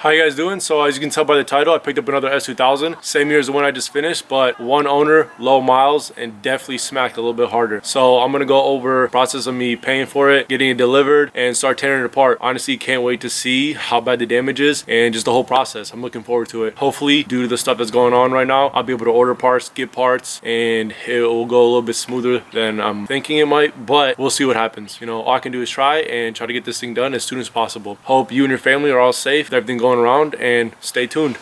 How you guys doing? So as you can tell by the title, I picked up another S2000. Same year as the one I just finished, but one owner, low miles, and definitely smacked a little bit harder. So I'm gonna go over the process of me paying for it, getting it delivered, and start tearing it apart. Honestly, can't wait to see how bad the damage is and just the whole process. I'm looking forward to it. Hopefully, due to the stuff that's going on right now, I'll be able to order parts, get parts, and it will go a little bit smoother than I'm thinking it might, but we'll see what happens. You know, all I can do is try and try to get this thing done as soon as possible. Hope you and your family are all safe, everything going around, and stay tuned.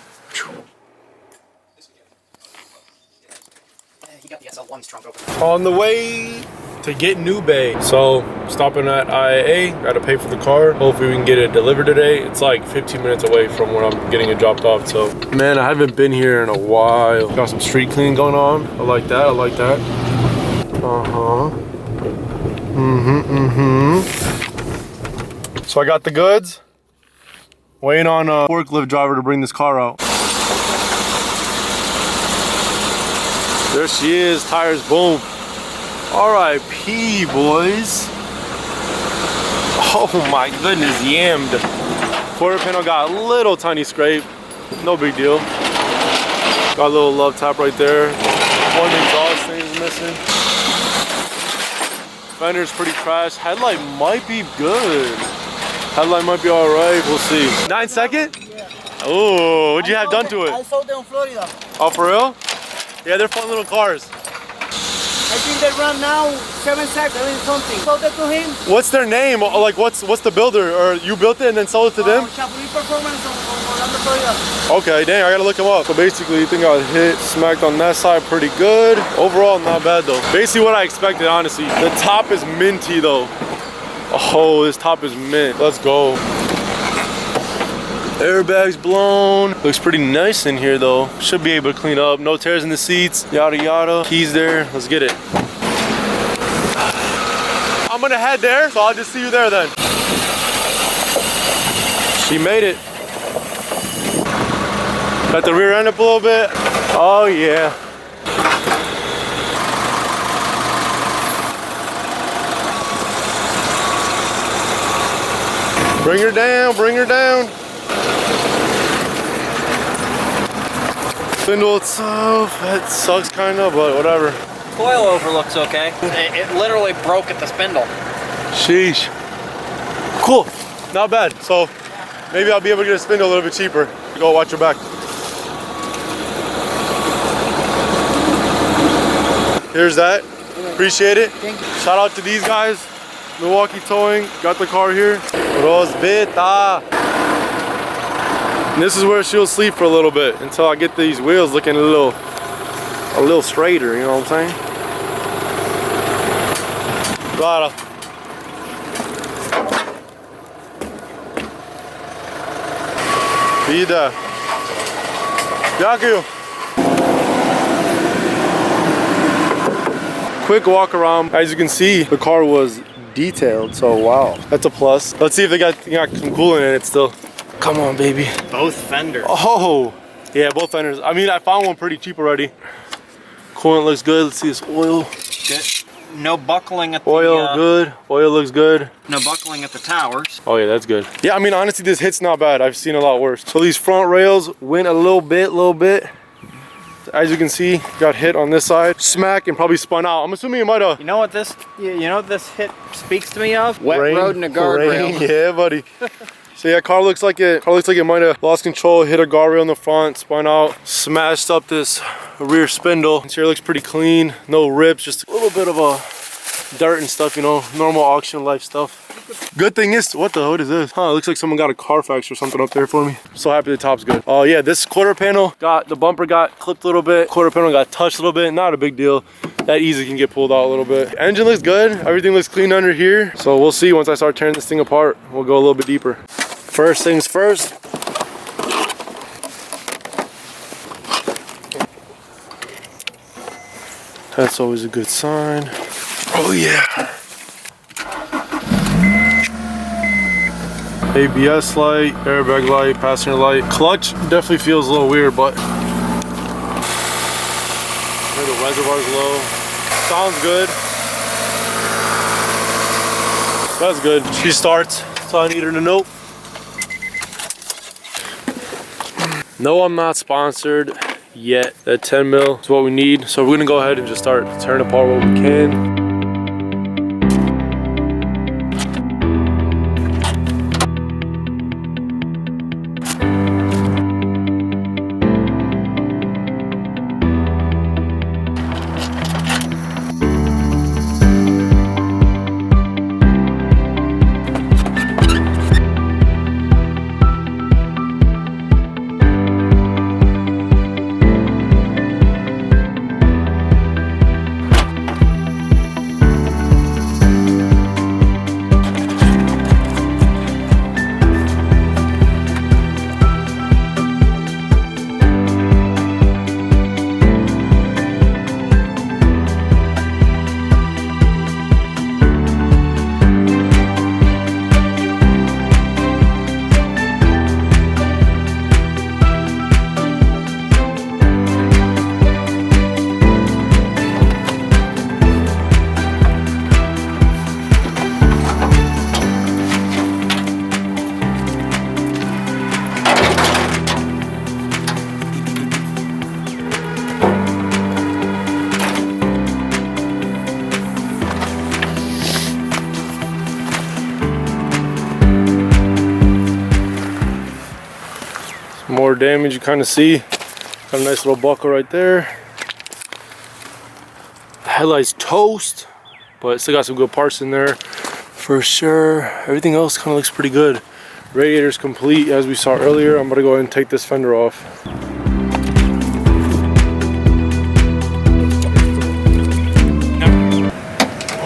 On the way to get New Bay. So stopping at IAA, gotta pay for the car. Hopefully we can get it delivered today. It's like 15 minutes away from where I'm getting it dropped off. So man, I haven't been here in a while. Got some street cleaning going on. I like that, I like that. So I got the goods. Waiting on a forklift driver to bring this car out. There she is, tires boom. R.I.P. boys. Oh my goodness, yammed. Quarter panel got a little tiny scrape, no big deal. Got a little love tap right there. One exhaust thing is missing. Fender's pretty crashed. Headlight might be good. Headlight might be all right, we'll see. 9 second? Yeah. Oh, what'd you have done to it? I sold them in Florida. Oh, for real? Yeah, they're fun little cars. I think they run now 7 seconds, 7 something. Sold it to him. What's their name? Like, what's the builder? Or you built it and then sold it to them? Chapulín Performance on Orlando, Florida. Okay, dang, I gotta look them up. So basically, you think I got hit, smacked on that side pretty good. Overall, not bad though. Basically what I expected, honestly. The top is minty though. Oh, this top is mint. Let's go. Airbags blown. Looks pretty nice in here though. Should be able to clean up. No tears in the seats. Yada yada. Keys there. Let's get it. I'm gonna head there, so I'll just see you there then. She made it. Got the rear end up a little bit. Oh yeah. Bring her down, bring her down. Spindle itself, that sucks kind of, but whatever. Coil over looks okay. It literally broke at the spindle. Sheesh. Cool, not bad. So maybe I'll be able to get a spindle a little bit cheaper. Go watch your back. Here's that, appreciate it. Thank you. Shout out to these guys. Milwaukee Towing, got the car here. Rosbita. And this is where she'll sleep for a little bit until I get these wheels looking a little straighter, you know what I'm saying? Rada. Vida. Yaku. Quick walk around. As you can see, the car was detailed, so wow, that's a plus. Let's see if they got some coolant in it still. Come on, baby. Both fenders. Oh, yeah, both fenders. I mean, I found one pretty cheap already. Coolant looks good. Let's see this oil. Good. No buckling at the oil. Good. Oil looks good. No buckling at the towers. Oh yeah, that's good. Yeah, I mean, honestly, this hit's not bad. I've seen a lot worse. So these front rails went a little bit. As you can see, got hit on this side, smack, and probably spun out. I'm assuming it might have. You know what this hit speaks to me of? Wet road and a guardrail. Yeah, buddy. So yeah, car looks like it might have lost control, hit a guardrail in the front, spun out, smashed up this rear spindle. Interior looks pretty clean, no rips, just a little bit of a dirt and stuff, you know, normal auction life stuff. Good thing is, what is this? Huh, it looks like someone got a Carfax or something up there for me. I'm so happy the top's good. Oh yeah, this quarter panel the bumper got clipped a little bit. Quarter panel got touched a little bit, not a big deal. That easy can get pulled out a little bit. Engine looks good, everything looks clean under here. So we'll see once I start tearing this thing apart. We'll go a little bit deeper. First things first. That's always a good sign. Oh yeah. ABS light, airbag light, passenger light. Clutch definitely feels a little weird, but the reservoir's low. Sounds good. That's good. She starts. That's all I need her to know. No, I'm not sponsored yet. That 10 mil is what we need. So we're gonna go ahead and just start tearing apart what we can. More damage you kind of see. Got a nice little buckle right there. Headlights toast, but still got some good parts in there for sure. Everything else kind of looks pretty good. Radiator's complete as we saw earlier. I'm gonna go ahead and take this fender off.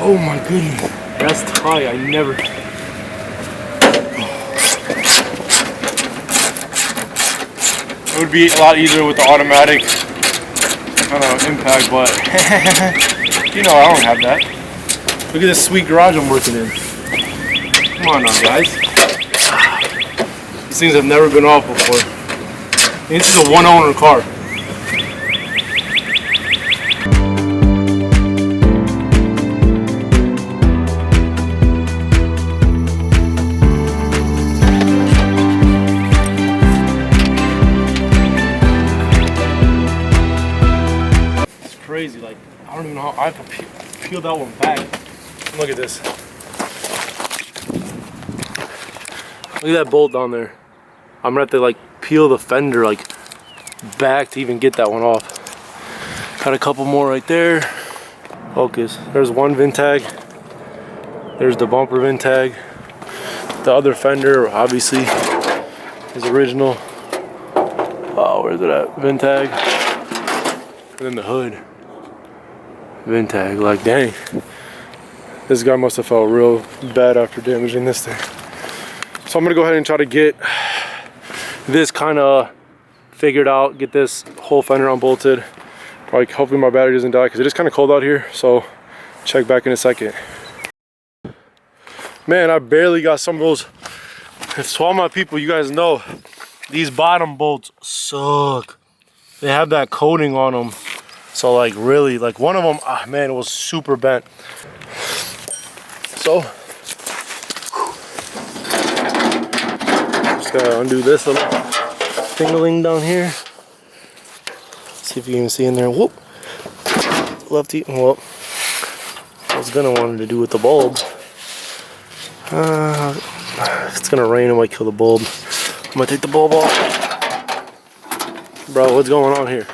Oh my goodness, that's tight. I never. It would be a lot easier with the automatic kind of impact, but you know I don't have that. Look at this sweet garage I'm working in. Come on now, guys. These things have never been off before. This is a one-owner car. Crazy, like I don't even know how I peeled that one back. Look at this. Look at that bolt down there. I'm gonna have to like peel the fender like back to even get that one off. Got a couple more right there. Focus. There's one VIN tag. There's the bumper VIN tag. The other fender obviously is original. Oh, where's it at? VIN tag. And then the hood. VIN tag, like dang. This guy must have felt real bad after damaging this thing. So I'm gonna go ahead and try to get this kind of figured out, get this whole fender unbolted. Probably, hopefully my battery doesn't die because it is kind of cold out here. So check back in a second. Man, I barely got some of those. If all my people, you guys know, these bottom bolts suck. They have that coating on them. So like really, like one of them, man, it was super bent. So, just gotta undo this little tingling down here. See if you can see in there. Whoop. Lefty. Well, I was gonna want to do with the bulb. If it's gonna rain, it might kill the bulb. I'm gonna take the bulb off. Bro, what's going on here?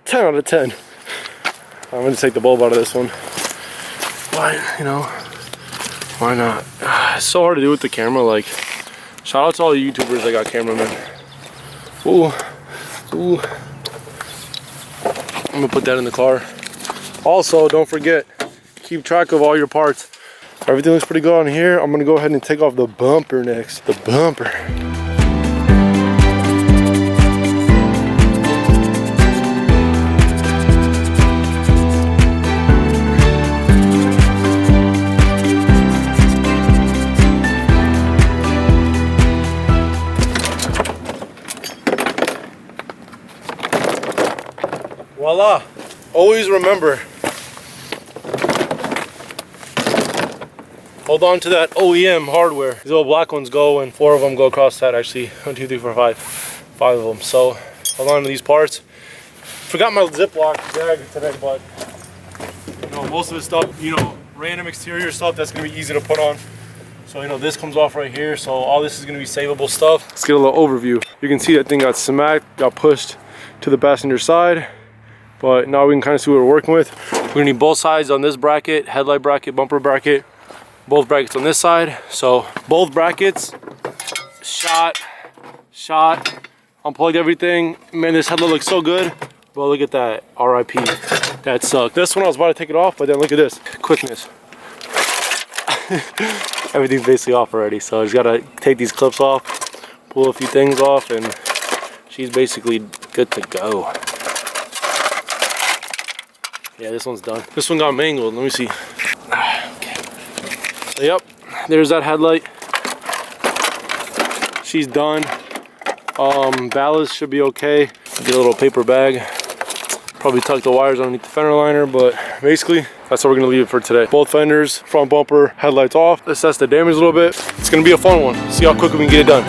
10 out of 10. I'm gonna take the bulb out of this one. Why, you know, why not? It's so hard to do with the camera. Like, shout out to all the YouTubers that got cameramen. Ooh, ooh. I'm gonna put that in the car. Also, don't forget, keep track of all your parts. Everything looks pretty good on here. I'm gonna go ahead and take off the bumper next. The bumper. Voila. Always remember, hold on to that OEM hardware. These little black ones go, and 4 of them go across that. Actually, 1, 2, 3, 4, 5. 5 of them. So hold on to these parts. Forgot my Ziploc bag today, but you know, most of the stuff, you know, random exterior stuff that's gonna be easy to put on. So you know, this comes off right here, so all this is gonna be savable stuff. Let's get a little overview. You can see that thing got smacked, got pushed to the passenger side, but now we can kind of see what we're working with. We're gonna need both sides on this bracket, headlight bracket, bumper bracket, both brackets on this side. So both brackets, shot, unplug everything. Man, this headlight looks so good. Well, look at that, RIP, that sucked. This one I was about to take it off, but then look at this, quickness. Everything's basically off already, so I just gotta take these clips off, pull a few things off, and she's basically good to go. Yeah, this one's done. This one got mangled, let me see. Okay. So, yep, there's that headlight. She's done. Ballast should be okay. Get a little paper bag. Probably tuck the wires underneath the fender liner, but basically that's how we're gonna leave it for today. Both fenders, front bumper, headlights off. Assess the damage a little bit. It's gonna be a fun one. See how quickly we can get it done.